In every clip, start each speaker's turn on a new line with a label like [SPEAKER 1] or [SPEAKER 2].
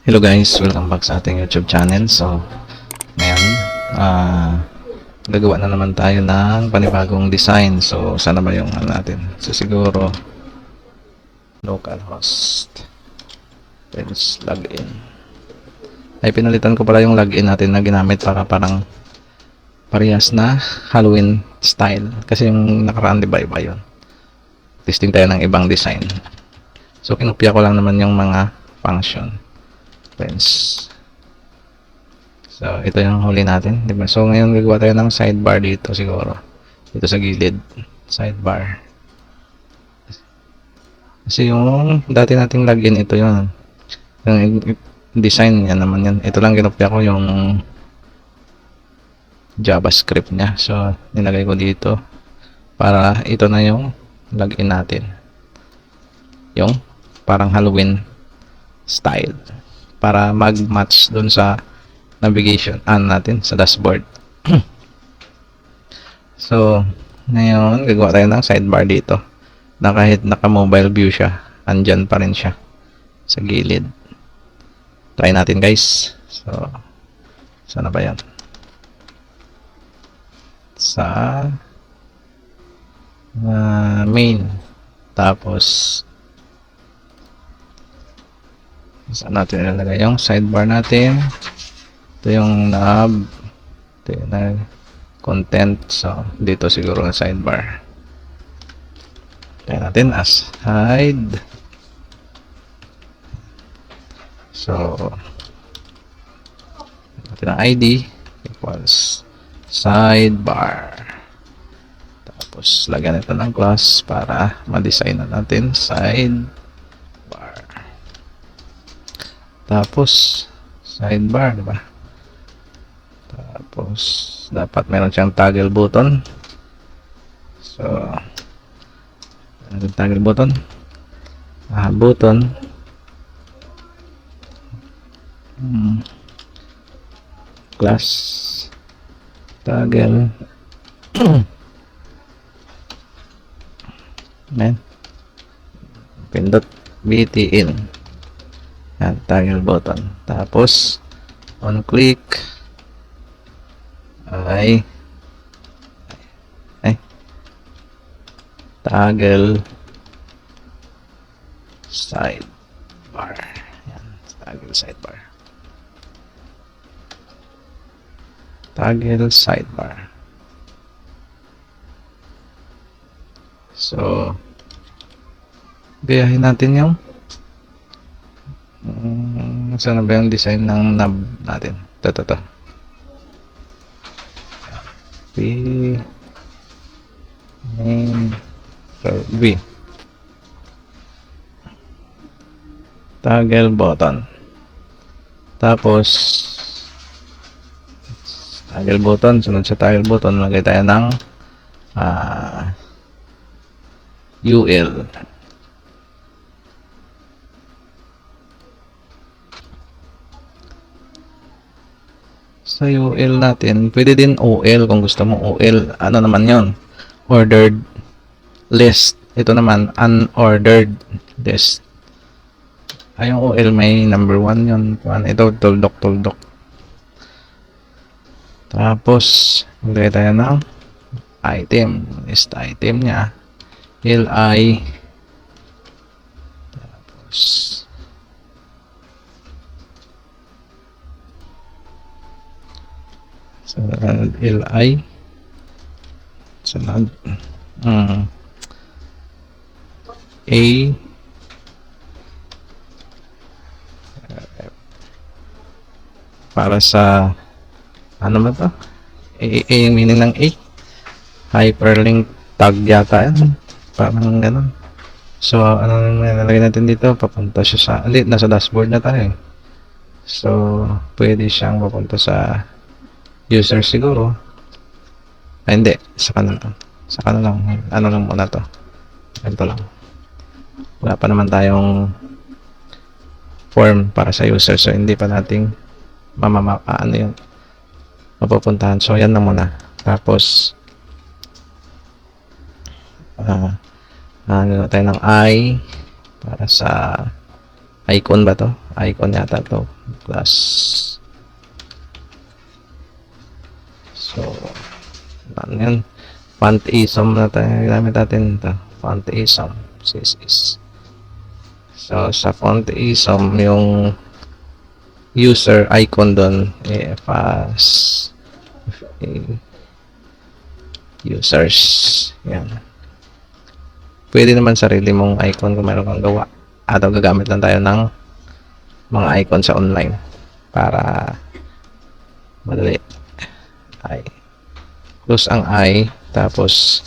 [SPEAKER 1] Hello guys, welcome back sa ating YouTube channel. So, ngayon, gagawa na naman tayo ng panibagong design. So, sana ba yung natin? So, siguro, localhost. Let's login. Ay, pinalitan ko pala yung login natin na ginamit para parang parehas na Halloween style. Kasi yung nakaraan, diba, iba yun. Testing tayo ng ibang design. So, kinopya ko lang naman yung mga function. Friends. So, ito yung huli natin, di ba? So, ngayon gagawa tayo ng sidebar dito siguro. Dito sa gilid, sidebar. Kasi yung dati nating login, ito yun. Yung design yan naman yan. Ito lang kinopya ko yung JavaScript niya. So, nilagay ko dito para ito na yung login natin. Yung parang Halloween style. Para mag-match dun sa navigation natin sa dashboard. So, ngayon gagawa tayo ng sidebar dito na kahit naka-mobile view siya, andyan pa rin siya sa gilid. Try natin guys. So, sana ba yan? Sa main. Tapos saan natin ilalagay yung sidebar natin. Ito yung knob. Ito yung content. So, dito siguro ang sidebar. Kaya natin as hide. So, natin ang ID equals sidebar. Tapos, lagyan ito ng class para ma-design na natin sidebar. Tapos, sidebar, diba? Tapos, dapat meron siyang toggle button. So, toggle button. Button. Class. Toggle. Ayan. Pindot btn. Yan, toggle button. Tapos, on click ay toggle sidebar. Yan, toggle sidebar. Toggle sidebar. So, gayahin natin yung saan na ba yung design ng knob natin? Ito. V toggle button. Tapos toggle button, sunod sa toggle button lagay tayo ng UL. Sa UL natin, pwede din OL kung gusto mo. OL, ano naman yon? Ordered list. Ito naman, unordered list. Ay, yung OL may number 1 yun. Ito, tuldok. Tapos, maglagay tayo ng item. List item niya. LI. Tapos, LI. Sunod. A. Para sa ano ba to? A yung meaning ng A. Hyperlink tag yata yan. Parang ganun. So, ano nalagay natin dito? Papunta siya sa, nasa dashboard na tayo. So, pwede siyang papunta sa user siguro. Ay, hindi. Saka na lang. Ano lang muna to. Ito lang. Wala pa naman tayong form para sa user. So, hindi pa nating ano yun, mapupuntahan. So, yan lang muna. Tapos, tayo ng I para sa icon ba to? Icon yata to. plus. So, ano yan? Font ISOM na tayo gamit natin ito. Font ISOM. CSS. So, sa font ISOM, yung user icon doon, users. Yan. Pwede naman sarili mong icon kung meron kang gawa. At gagamit lang tayo ng mga icon sa online para madali. I. Close ang I. Tapos,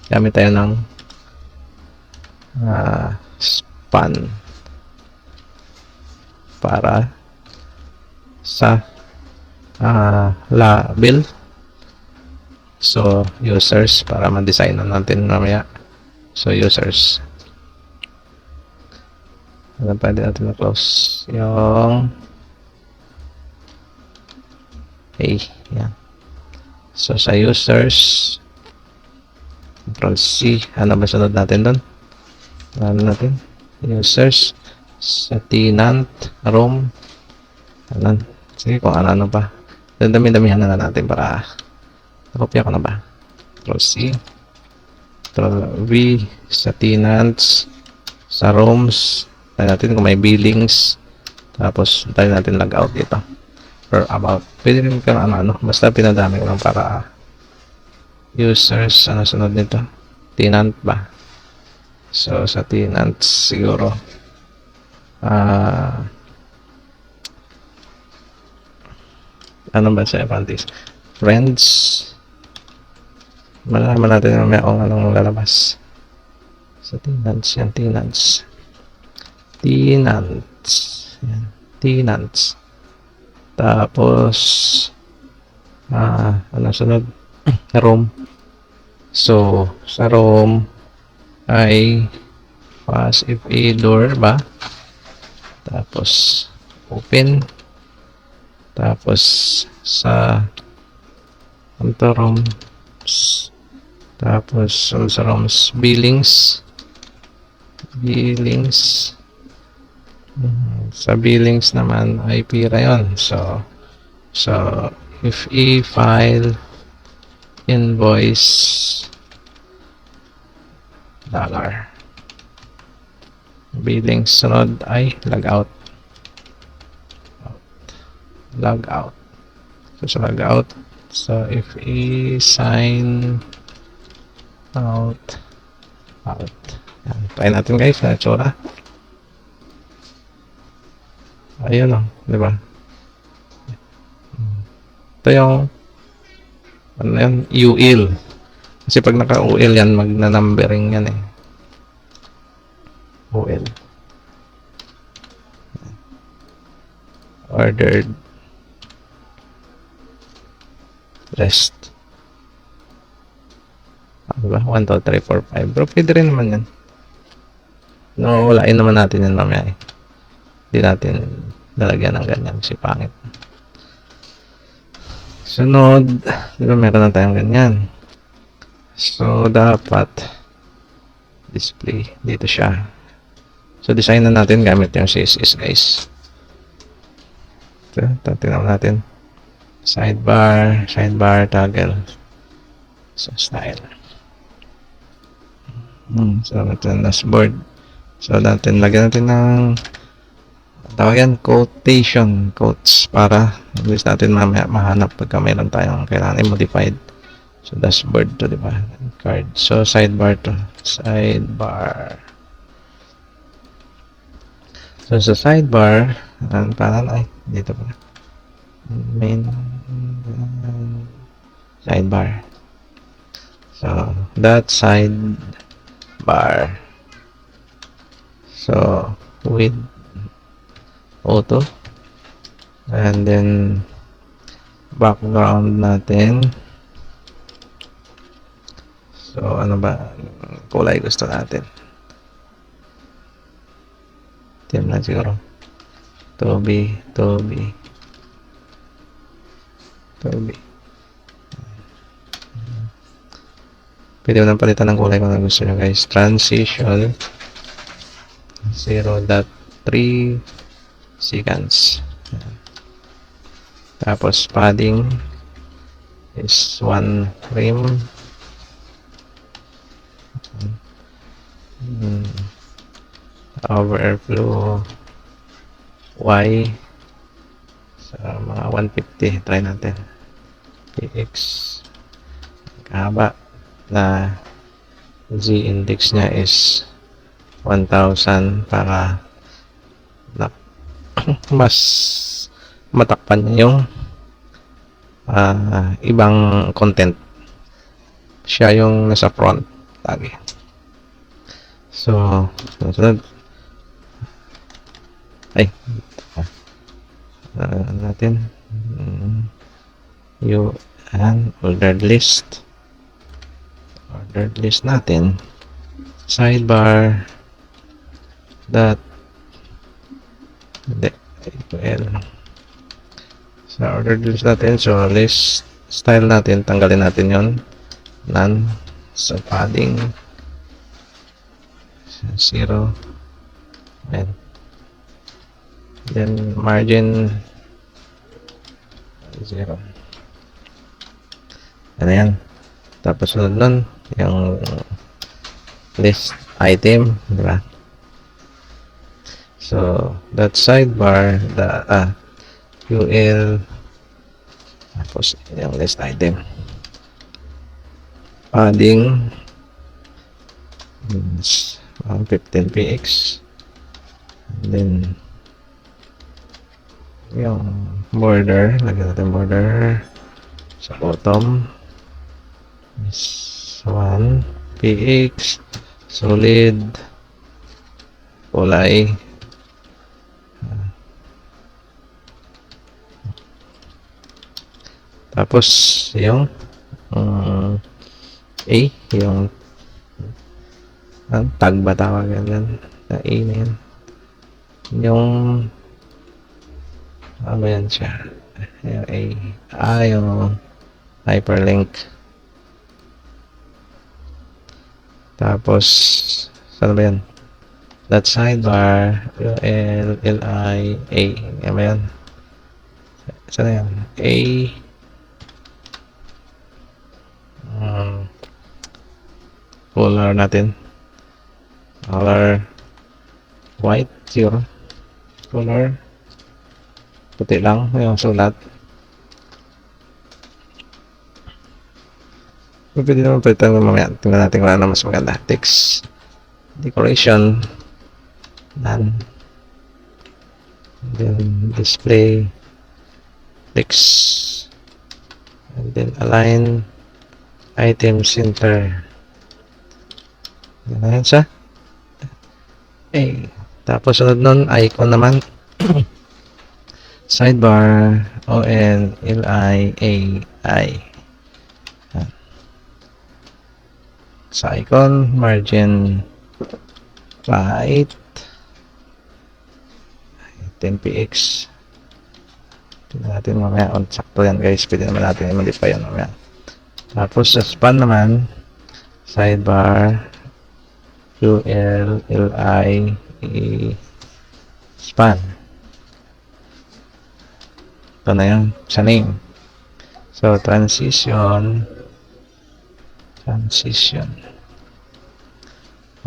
[SPEAKER 1] gamit tayo ng span para sa label. So, users para ma-design na natin mamaya. So, users. Ano pwede natin na-close? Yung A. Yan. So, sa users, Control C. Ano ba sunod natin doon? Ano natin? Users. Sa tenant, room. Ano? Sige, kung ano pa. Dami-damihan na natin para nakopya ko na ba? Control C. Control V. Sa tenants. Sa rooms. Tayo natin kung may billings. Tapos, tayo natin logout dito. Or about. Pwede rin ka ano. Basta pinadami ko lang para users. Ano sunod nito? Tenant ba? So, sa tenants siguro. Ano ba sa advantage? Friends. Malaman natin mamaya kung anong lalabas. Sa tenants. Yan, tenants. Tenants. Yan, tenants. Tapos, ano sunod? Room. So, sa room ay pass if a door ba? Tapos, open. Tapos, sa rooms. Tapos, sa rooms, billings. Billings. Sa billings naman ay pira yun. So if e-file invoice dollar, billings sunod ay logout. Logout. So sa logout, so if e-sign out. Yan. Try natin guys na tsura. Ayun o, di ba? Ito yung ano yan, UL. Kasi pag naka-UL yan, magna-numbering yan eh. UL. Ordered. Rest. Ano ba? 1, 2, 3, 4, 5. Pero pwede rin naman yan. No, walain naman natin yan mamaya eh. Hindi natin lalagyan ng ganyan kasi pangit. Sunod, diba meron na tayong ganyan. So, dapat display. Dito siya. So, design na natin gamit yung CSS guys. Ito, tingnan natin. Sidebar, toggle. So, style. So, natin dashboard. So, natin lagyan natin ng tawag yan, quotation, quotes para mabilis natin mamaya mahanap pagka mayroon tayong kailangan i-modified. So, dashboard to, di ba? Card. So, sidebar to. Sidebar. So, sa sidebar, parang, dito pa. Main, sidebar. So, that sidebar. So, with auto, and then background natin. So, ano ba kulay gusto natin? Team na siguro. Toby. Pwede mo nang palitan ng kulay kung gusto nyo guys. Transition 0.3 seconds. Tapos padding is 1 trim. Overflow Y sa mga 150. Try natin. PX kahaba na Z index niya is 1000 para mas matakpan niya yung ibang content. Siya yung nasa front lagi. So, sunod. Ay, natin yung ordered list natin, sidebar dot well, sa ordered list natin. So list style natin, tanggalin natin yon, none. So padding 0, and then margin 0. Ano yan? Tapos sunod nun yung list item, diba? So that sidebar, the UL, tapos yung list item, padding 15px, and then yung border, lagyan natin border sa bottom is 1px, solid, kulay, tapos yung yung tag ba tawag yan? Na A na yan. Yung ano yan siya? Yung yung hyperlink. Tapos saan ba yan? That sidebar, L, I, A. Yan ba yan? Saan yan? A. Color natin. Color white, 0. Color puti lang yung sulat. Pwede naman palitan mo mamaya. Tingnan natin kung ano mas maganda. Text decoration, none. And then display text, and then align item center. Yan siya. Tapos sunod nun, icon naman. Sidebar, ON, LI, AI. Sa icon, margin right, 10px. Tignan natin mamaya. Sakto yan guys. Pwede naman natin i-modify yan mamaya. Tapos sa span naman, sidebar, UL, LI, span. Ito na yan sa name. So transition,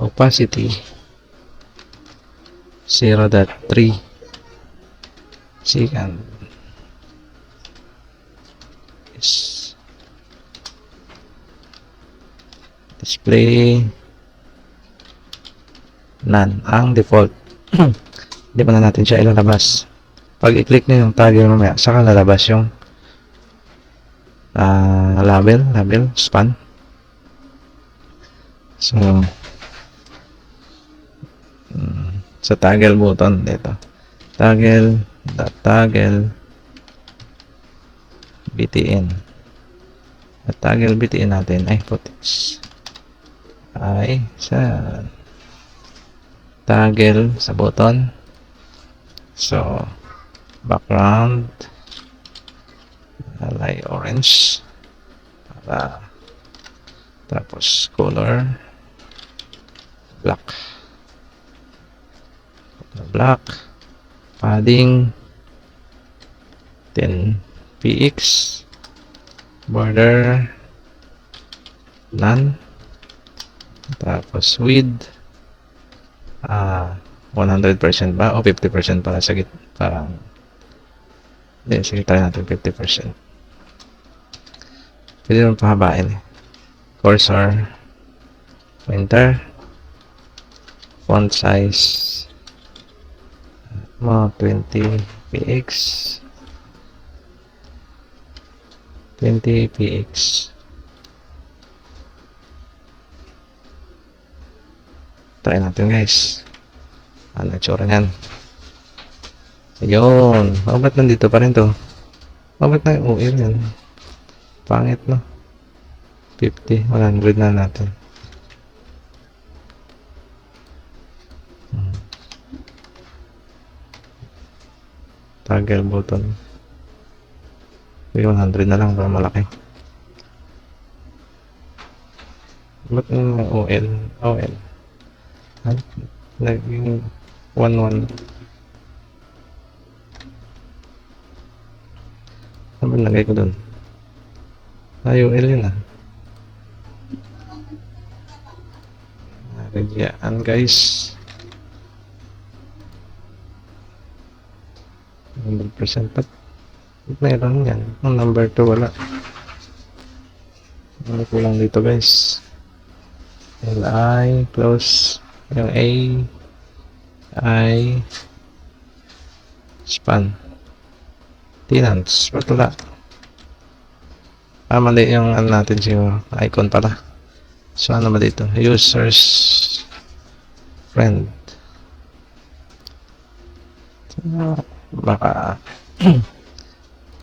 [SPEAKER 1] opacity 0.3 second is display none ang default. Hindi pa na natin siya ilalabas. Pag i-click nyo yung toggle mamaya, saka lalabas yung label span. So sa toggle button dito, toggle btn, at toggle btn natin ay footage ay sa toggle sa button. So background light orange para, tapos color black, padding 10 px, border, none, tapos width, 100% ba o 50% para sa gitna, parang hindi, sige try natin 50%. Pwede naman pahabain cursor, pointer, font size mga 20 px, 20 px. Try natin guys. Ano tsura yan? Ayun. Ba't nandito pa rin to? Ba't na yung OL yan? Pangit no? 50, 100 na natin. Toggle button. 100 na lang para malaki. Ba't yung OL? OL. Naging 1-1. Ano ba nagay ko dun? UL yun ah. Nagyaan guys. 100% pat. Meron yan. Ang number 2 wala. Ano kulang dito guys? LI, close. Yung A, I, span. Tenants. Ba't wala? Mali yung ano natin siguro. Icon pala. So ano ba dito? Users friend. Baka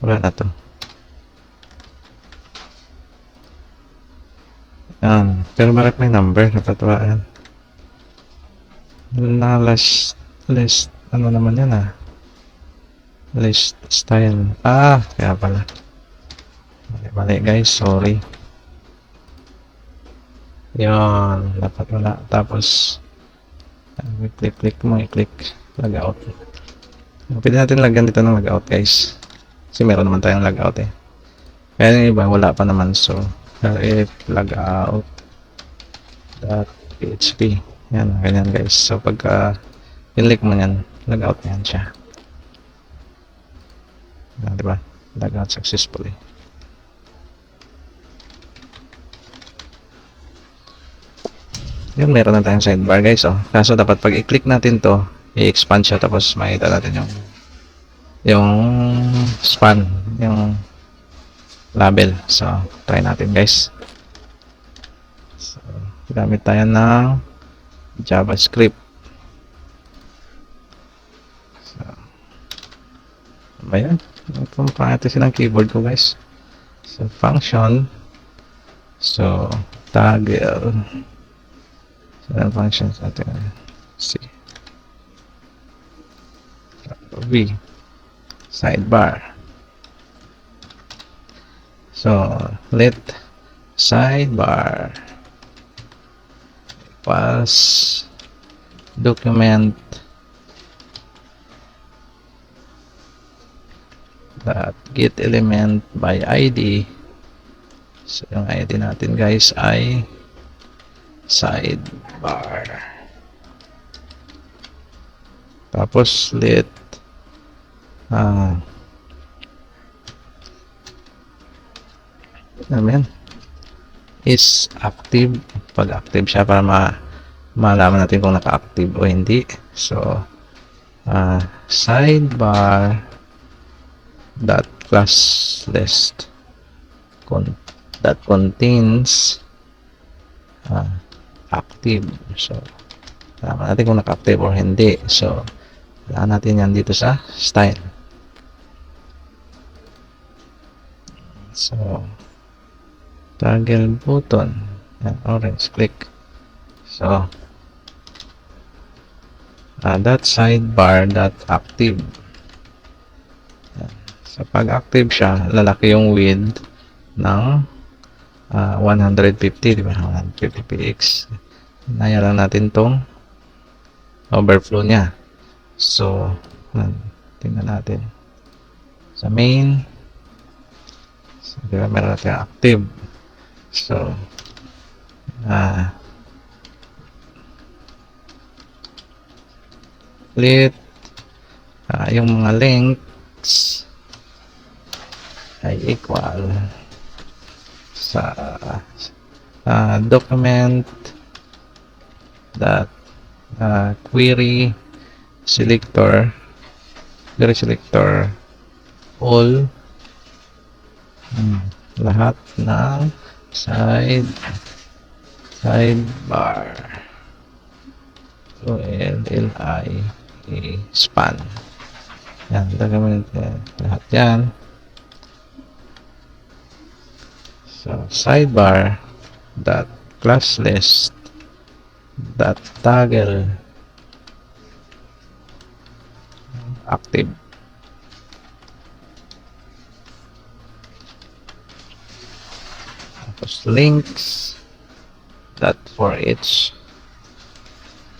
[SPEAKER 1] wala na to. Yan. Pero bakit may number? Napatuwaan. Na list. Ano naman yan ah? List style. Kaya pala. Mali guys. Sorry. Yan. Dapat wala. Tapos click mo. I-click. Logout. Pwede natin lagyan dito ng logout guys. Kasi meron naman tayong logout eh. Kaya yung iba wala pa naman. So if logout.php. Yan, ganyan guys. So pagka pinlik mo yan, logout na yan siya. Yan, diba? Logout successfully. Yun, meron na tayong sidebar guys. Kaso dapat pag i-click natin to, i-expand siya tapos makita natin yung span, yung label. So, try natin guys. So, gamit tayo ng JavaScript. So, ba yan? Pangit silang keyboard ko guys. So, function. So, toggle. So, ang functions natin. C. V. Sidebar. So, let sidebar equals document that get element by ID. So, yung ID natin guys ay sidebar. Tapos let is active. Pag active siya para malaman natin kung naka-active o hindi. So sidebar dot class list that contains active. So malaman natin kung naka-active or hindi. So kailangan natin yan dito sa style. So toggle button, orange, click. So that sidebar dot active. So pag active siya, lalaki yung width ng 150, di ba? 150 px. Naya lang natin tong overflow niya. So tingnan natin sa main. Di ba? Meron natin active. So, ulit, yung mga links ay equal sa document dot query selector all lahat ng sidebar. So, span. Yan, gagawin natin lahat yan. So, sidebar dot class list dot toggle active. Tapos links dot for each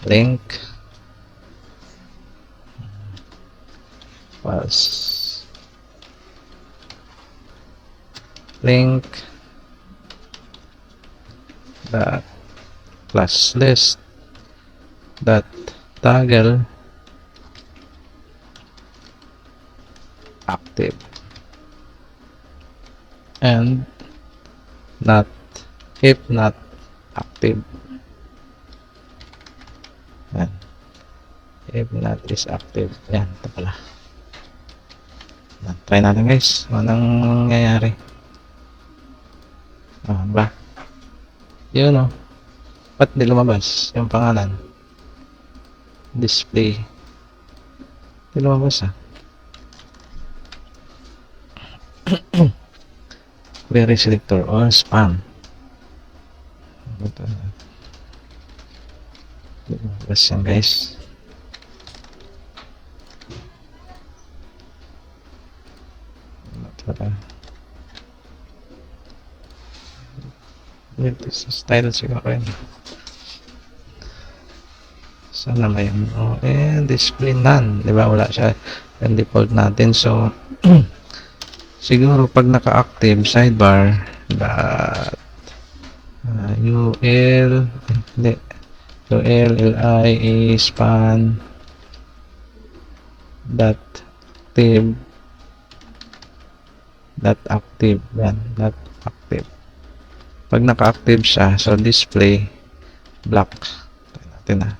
[SPEAKER 1] link was link dot class list dot toggle active and not if not active. Yan. If not is active. Yan, ito pala. Yan. Try natin guys. Anong nangyayari? Ba? Yun o. Ba't di lumabas yung pangalan? Display. Di lumabas Query selector or spam. Di lumabas yan guys. Ito sa style siguro yun. Sana ba yun? Display none. Diba? Wala siya yung default natin. So, siguro pag naka-active sidebar dot li span dot active yan, dot active. Pag naka-active siya, so display black. Try natin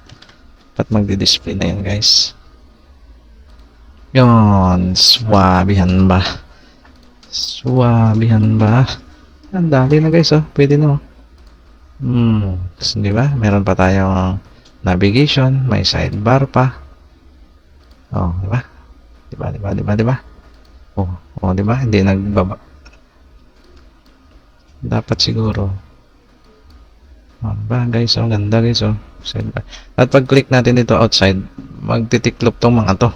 [SPEAKER 1] Ba't magdi-display na yun guys? Yun, swabihan ba? Ang dali na guys pwede na di ba? Meron pa tayong navigation, may sidebar pa. Di ba? Di ba? Di ba? Hindi nagbaba. Dapat siguro. Diba guys? Ganda guys sidebar. At pag click natin dito outside, magtitiklop tong mga to.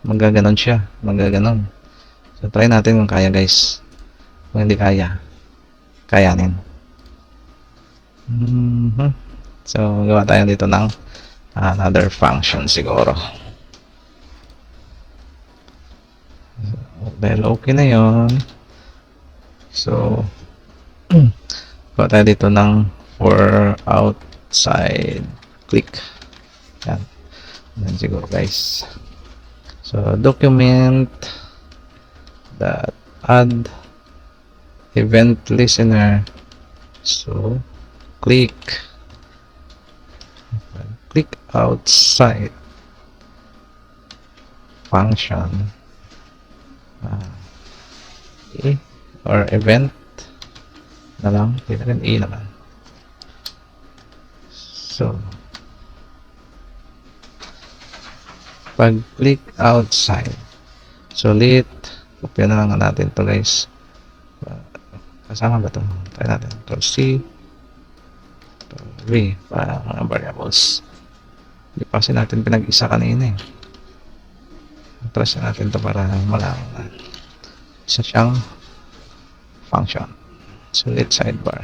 [SPEAKER 1] Magaganon siya. So try natin kung kaya guys. Kung hindi kaya, kayanin. So gawa tayo dito ng another function siguro. Dahil okay na yon. So gawa tayo dito ng for outside click. Yan siguro guys. So document that add event listener. So click outside function or event na lang, dito rin naman. So pag click outside, so ulit kopya na lang natin to guys. Kasama ba to? Try natin. Control C, V para mga variables. Hindi pa kasi natin pinag-isa kanina Trust natin to para malaman. Isa siyang function. So let's sidebar.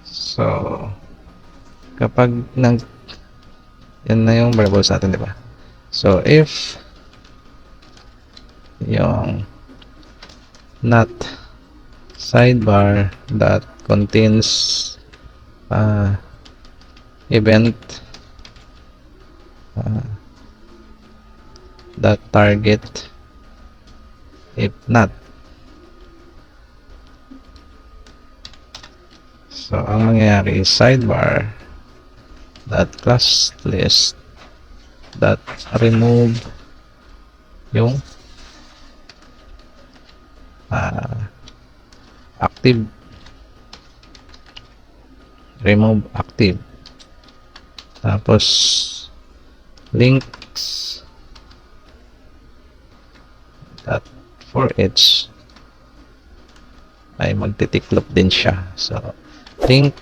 [SPEAKER 1] So kapag yan na yung variables natin, di ba? So if yung not sidebar that contains event that target, if not, so ang mangyayari is sidebar that class list that remove yung active, remove active, tapos links that for each ay magtitiklop din siya. So link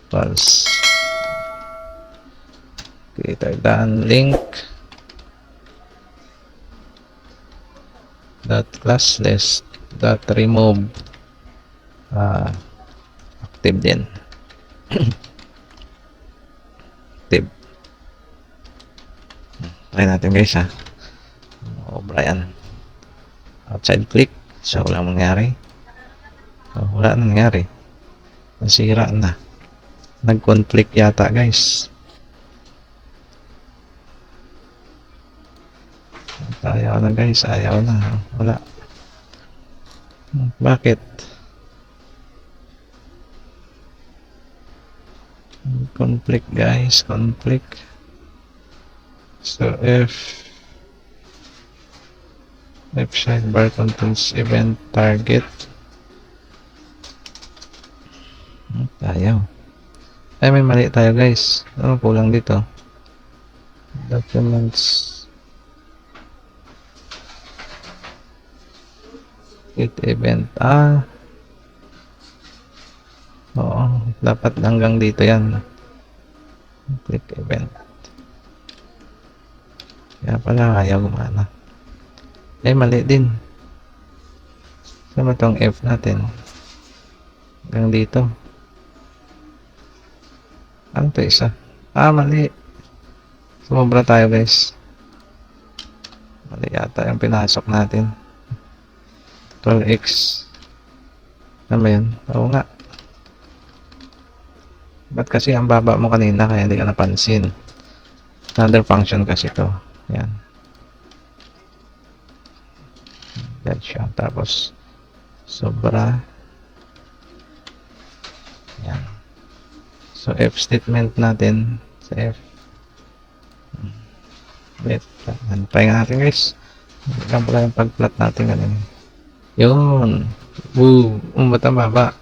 [SPEAKER 1] equals greater than link that class list that remove active din. Active. Try natin guys ha. Brian outside click, so wala mangyari. Wala nangyari, nasira na, nag-conflict yata guys. Ayaw na guys, ayaw na, wala. Bakit? Conflict guys, conflict. So if sidebar contains event target, ayaw. Ay, may mali tayo guys. Ano kulang dito? Documents get event. Oo, dapat hanggang dito yan. Click event. Kaya pala ayaw gumana. Ay, mali din. Sama tong F natin. Hanggang dito. Ano to isa? Mali. Sumobra tayo guys. Mali yata yung pinasok natin. 12x. Ano ba yun? Oo nga. Ba't kasi ang baba mo kanina kaya hindi ka napansin? Another function kasi to. Yan. Yan siya. Tapos sobra. Yan. So F statement natin sa F. Wait. Try nga natin guys. Yan pala yung pag-plot natin ganun. Yun. Woo. Ba't ang baba?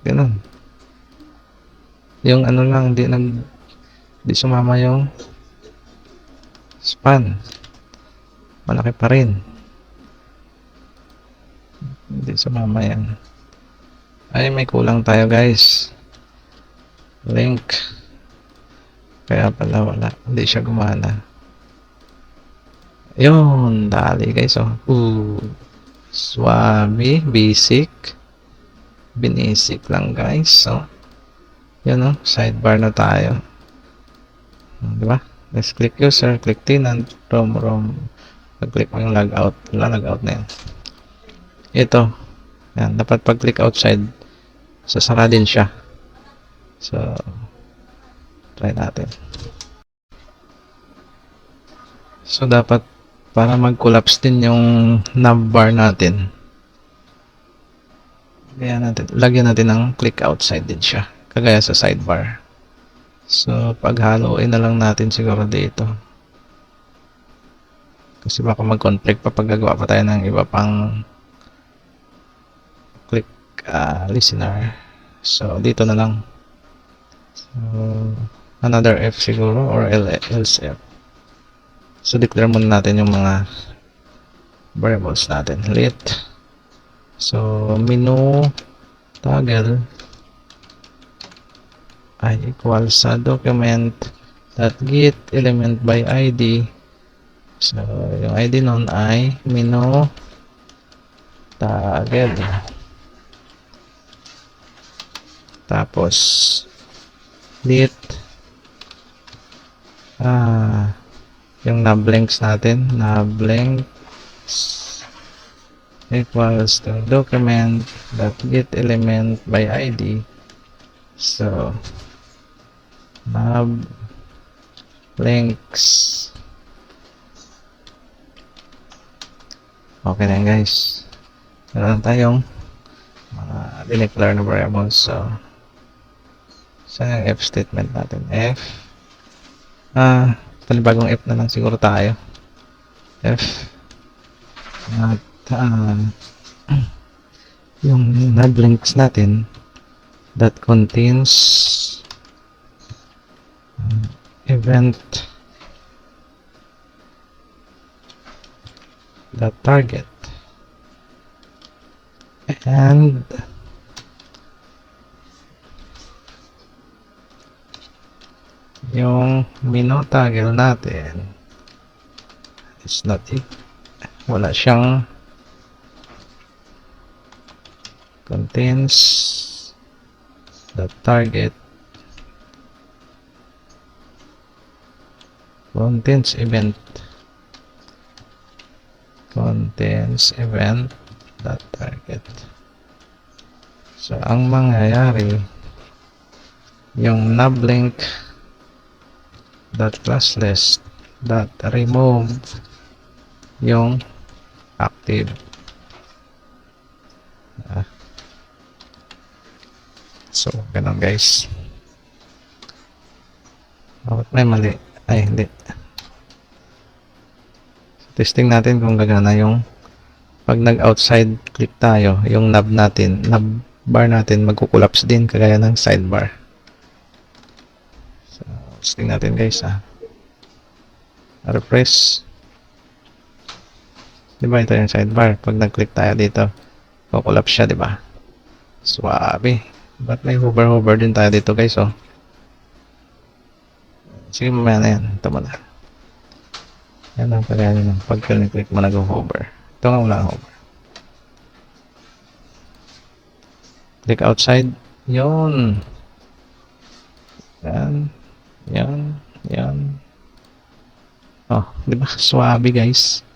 [SPEAKER 1] Ganun. Yung ano lang, di sumama yung span. Malaki pa rin. Hindi sumama yan. Ay, may kulang tayo guys. Link. Kaya pala wala. Hindi siya gumana. Yun. Dali guys. Swabe. Basic. Binasic lang guys. So, yun sidebar na tayo. Diba? Let's click user. Click tenant. Rom. Pag-click mo yung logout. Wala, logout na yan. Ito. Yan. Dapat pag-click outside, sasara din siya. So, try natin. So, dapat para mag-collapse din yung navbar natin, lagyan natin ng click outside din siya. Kagaya sa sidebar. So, paghaloin na lang natin siguro dito. Kasi baka mag-conflict pa pag gagawa pa tayo ng iba pang click listener. So, dito na lang. So, another F siguro or else F. So, declare muna natin yung mga variables natin. Lit. So, menu toggle I equals sa document that get element by ID. So, yung ID nun ay menu toggle. Tapos lit yung knob links natin, knob links equals to document dot get element by id. So knob links, okay na yan guys. Meron tayong mga dineclare na variables. So sa F statement natin, F panibagong F na lang siguro tayo. F at yung knob links natin that contains event the target and yung minotoggle natin is not wala siyang contains the target contains event that target. So ang mangyayari, yung knob link dot class list dot remove yung active. So ganun guys. Bakit may mali? Ay hindi. Testing natin kung gagana yung pag nag-outside click tayo, yung knob natin, knob bar natin magkukulapse din kagaya ng sidebar. So, testing natin guys refresh. Diba ito yung sidebar? Pag nag-click tayo dito, kukulapse siya, diba? Swabe. Ba't may hover din tayo dito guys, oh? Sige, mamaya na yan. Ito mo na. Yan ang pagkakaroon ng pag-click mo nag-hover. Ito nga wala hover. Click outside. Yun. Yan. Oh, diba? Swabe guys.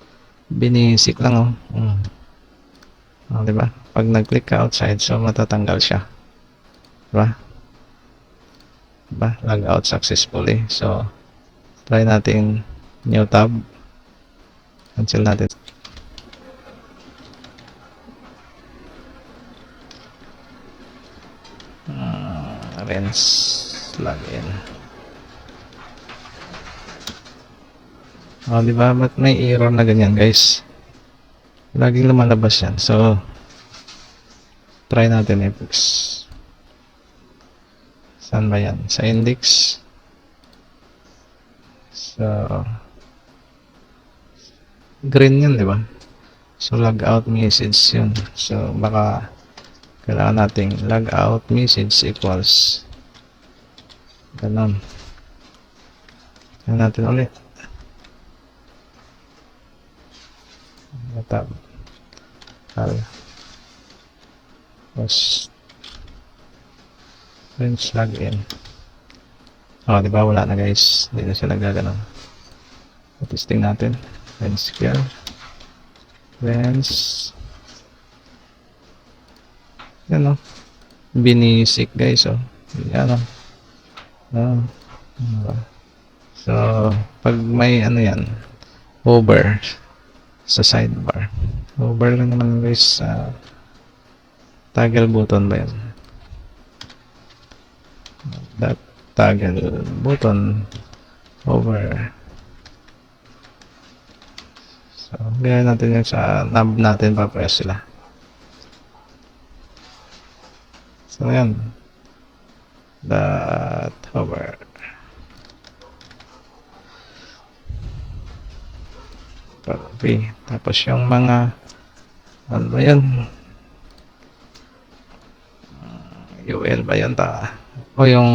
[SPEAKER 1] Binisik lang, oh. Oh, diba? Pag nag-click ka outside, so matatanggal siya. Diba? Log out successfully. So, try natin new tab. Cancel natin. Rinse login. Oh, diba? Ba't may error na ganyan, guys? Laging lumalabas yan. So, try natin i-fix. Saan ba yan? Sa index. So, green yun, di ba? So, logout message yun. So, baka kailangan nating logout message equals ganon. Yan natin ulit. Tab. Tapos rinse login. Oh, di ba wala na guys. Hindi na siya nagaganon. Testing natin. Rinse here. Rinse. Yan, oh. Binisik guys, oh. Yan, oh. So, pag may ano yan, hover sa sidebar. Hover lang naman guys sa toggle button ba yan? That toggle button over. So, gaya natin yung sa knob natin, pa-press sila. So, yan. That hover. Copy. Tapos yung mga ano ba yan? UL ba yan o yung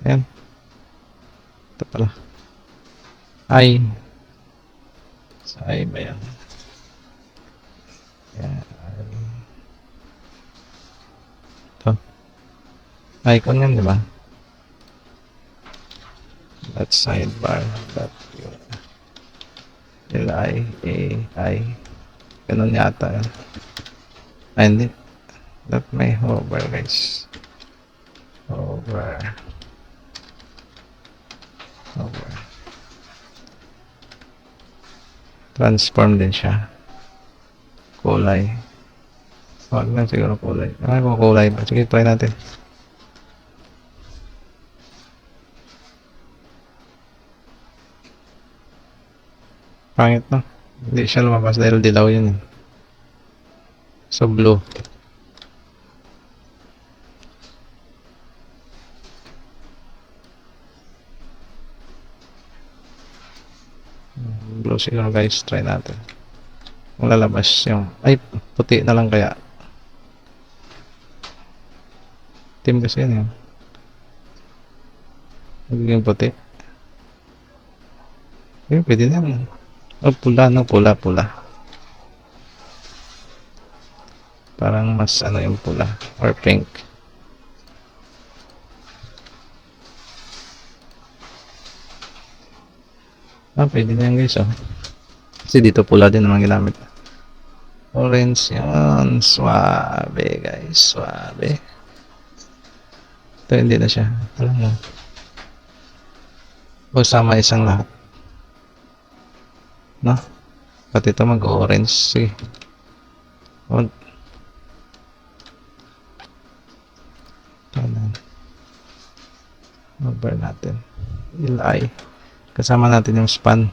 [SPEAKER 1] yan. Ito pala. I. Sa I ba yan? Yan. Ito. Icon yan, di ba? That sidebar. That L-I-A-I. Ganun yata yun. Ay, hindi. That may hover, guys. Hover. Hover. Transform din siya. Kulay. Huwag lang siguro kulay. Ay, kung kulay ba? Sige, try natin. Pangit, no? Hindi siya lumabas dahil dilaw yun. So, blue. Blue siguro, guys. Try natin. Kung lalabas yung... Ay, puti na lang kaya. Team kasi yun, yun. Magiging puti. Eh, pwede na yun. Oh, pula, no? Pula. Parang mas ano yung pula. Or pink. Ah, pwede na yan, guys, oh. Kasi dito pula din naman ginamit. Orange yan. Suabe, guys. Suabe. Ito, hindi na siya. Alam mo. O, sama isang lahat. No? Pati ito mag-orange. Sige. O. Over natin. Ilay. Kasama natin yung span.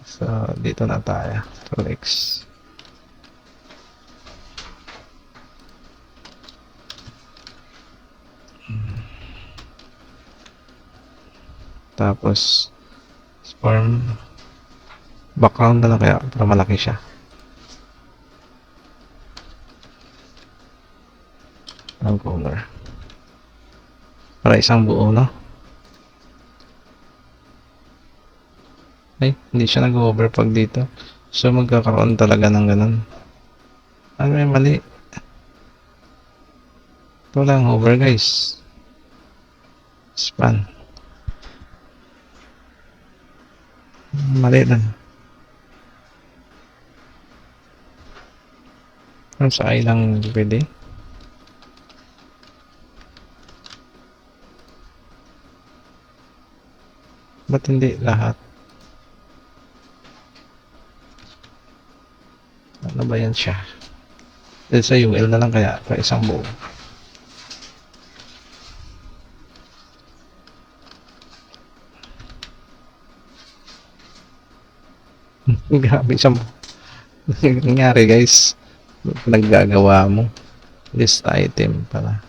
[SPEAKER 1] So, dito na tayo. X. Tapos, form background na lang kaya para malaki siya. Ang color. Para isang buo, no? Ay, hindi siya nag-over pag dito. So, magkakaroon talaga ng ganun. Ano may mali? Ito lang over, guys. Span. Mali lang. Ano sa ay lang pwede? Ba't hindi lahat? Ano ba yan siya? Dahil sa UL na lang kaya pa isang buo. Grabe isang nangyari, guys. Naggagawa mo. List item pala.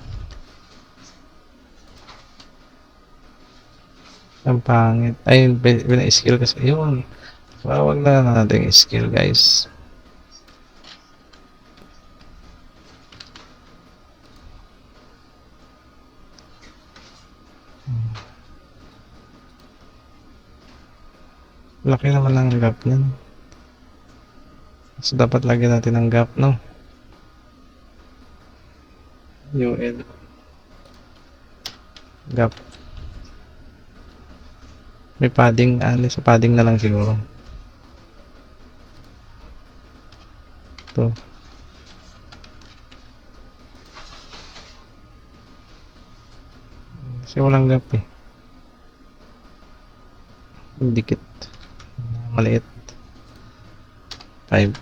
[SPEAKER 1] Ang pangit. Ay, skill kasi. Yun. Wag na natin skill, guys. Laki naman ang gap niyan. So, dapat lagyan natin ng gap, no? UL. Gap. May padding. Sa padding na lang siguro. Ito. Kasi walang gap eh. Dikit. Maliit. 5.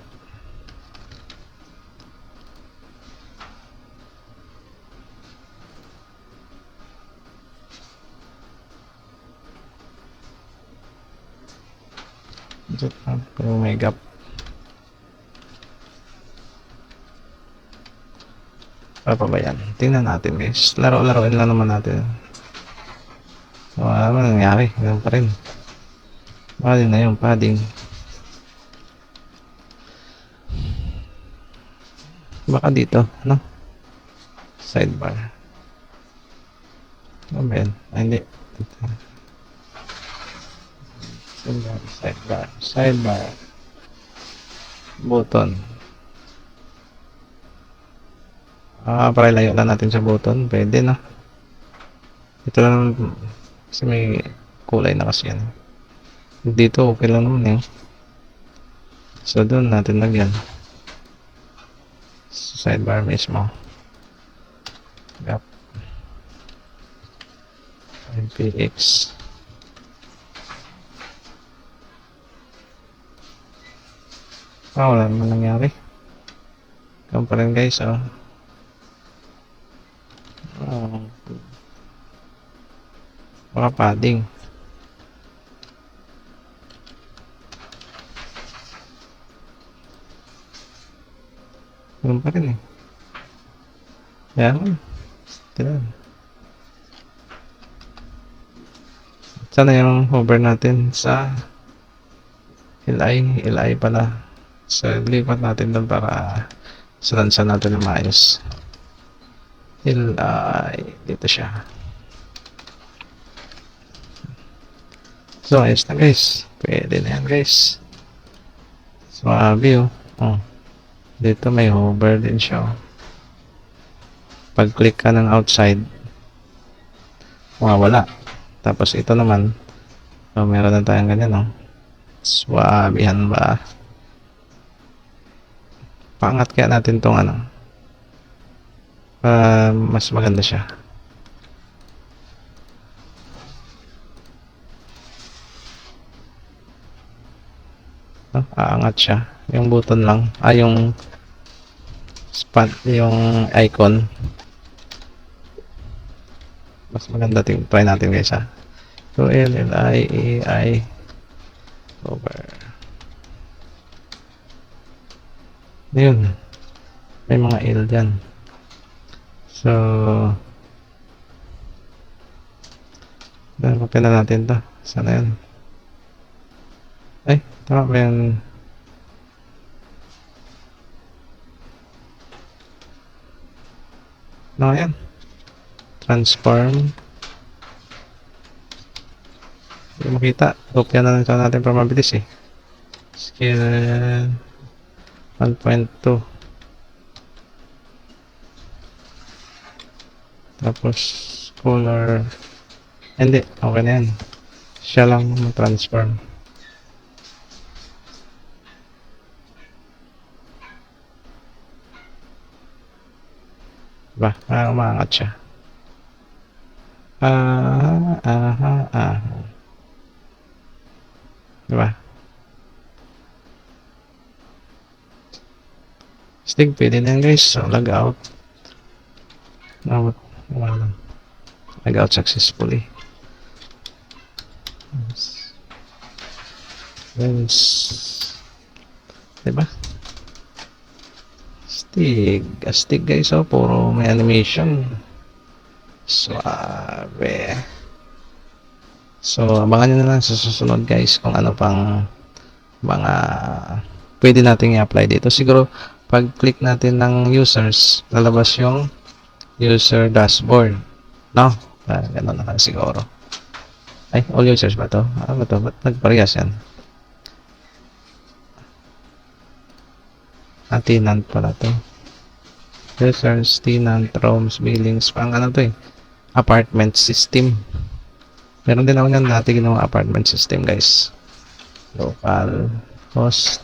[SPEAKER 1] Pero may gap. Ano pa ba yan? Tingnan natin, guys. Laro-laroin lang naman natin. So, ano man nangyari? Ganun pa rin. Padding na yung padding. Baka dito, no? Sidebar. Ano ba yan? Ay, hindi. Sidebar. Button. Para layo lang natin sa button. Pwede, no? Ito lang. Kasi may kulay na kasi yan. Dito, okay lang naman, eh. So, doon natin lagyan. Sa sidebar mismo. Gap. MPX. Wala naman nangyari. Ganun pa rin guys, oh. Baka padding. Ganun pa rin, eh. Yan. Tignan. Sana yung hover natin sa LI pala. So, lipat natin doon para sundan natin na maayos. Dito siya. So, ayos na guys. Pwede na yan guys. Swabe, oh. Dito may hover din siya, oh. Pag click ka ng outside, wala. Tapos ito naman, so, meron na tayong ganyan, oh. Swabihan ba? Pangat kaya natin tong ano. Mas maganda siya. Aangat siya. Yung button lang. Yung spot, yung icon. Mas maganda. Try natin guys, ha. So, LLI over. Yun. May mga L dyan. So, okay na natin to. Sana yun. Ay, tama ba yan? No, yan. Transform. Hindi makita. Kopya na lang natin para mabilis, eh. Scale 1.2. Tapos color. Hindi, okay na yan. Siya lang transform. Diba? Umaangat siya. Diba? Stick, pwede na yan guys. So, log out. Log out successfully. Diba? Stick guys, oh. Puro may animation. Suave. So, abangan nyo na lang sa susunod guys kung ano pang mga pwede nating i-apply dito. Siguro, pag click natin ng users, lalabas yung user dashboard. No? Ganun na siguro. Ay, all users ba to? Ano ba to? Ba't nagparehas yan? Tenant pala to. Users, tenant, rooms, billings, pang ano to, eh. Apartment system. Meron din ako yan natin ginawa apartment system guys. Local host.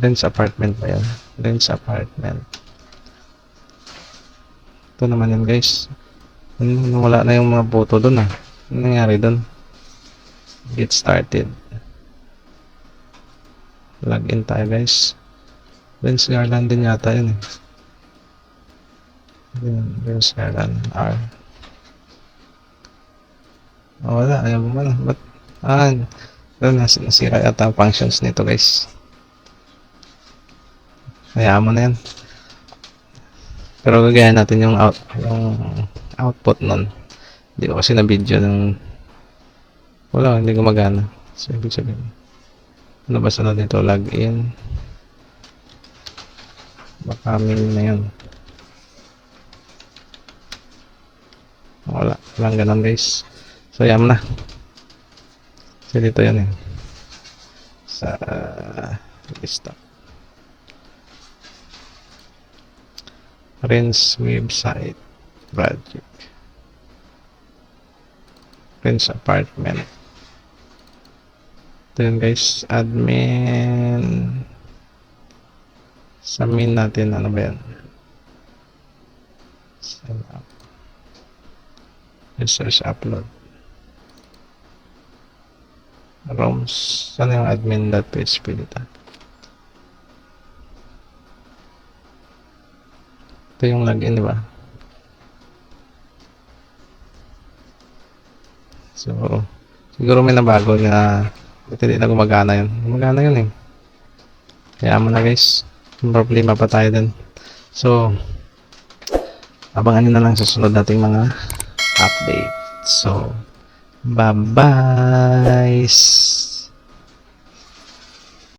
[SPEAKER 1] Rents apartment ba yan? Rents apartment. Ito naman yan guys. Wala na yung mga photo dun, ah. Ano nangyari dun? Get started. Login tayo guys. Rents Garland din yata yun, eh. Rents Garland R. Wala, ayaw mo na. Ba't? Nasira yata ang functions nito guys. Hayaan mo na yan. Pero gagayan natin yung output nun. Hindi ko kasi na-video ng wala, hindi gumagana. So, ibig sabihin. Ano ba sunod nito? Login. Baka mail na yun. Wala. Walang ganun guys. So, yan na. So, dito yan, eh. Sa lista. Rinse website project. Rinse apartment. Ito yun guys, admin. Samin natin, ano ba yan? Sign up. Users upload. Rooms. Saan yung admin.php dito? Ito yung login, di ba? So, siguro may nabago na hindi na gumagana yun. Gumagana yun eh. Kaya mo na guys. May problema pa tayo dun. So, abangan nyo na lang sa sunod nating mga update. So, bye-bye!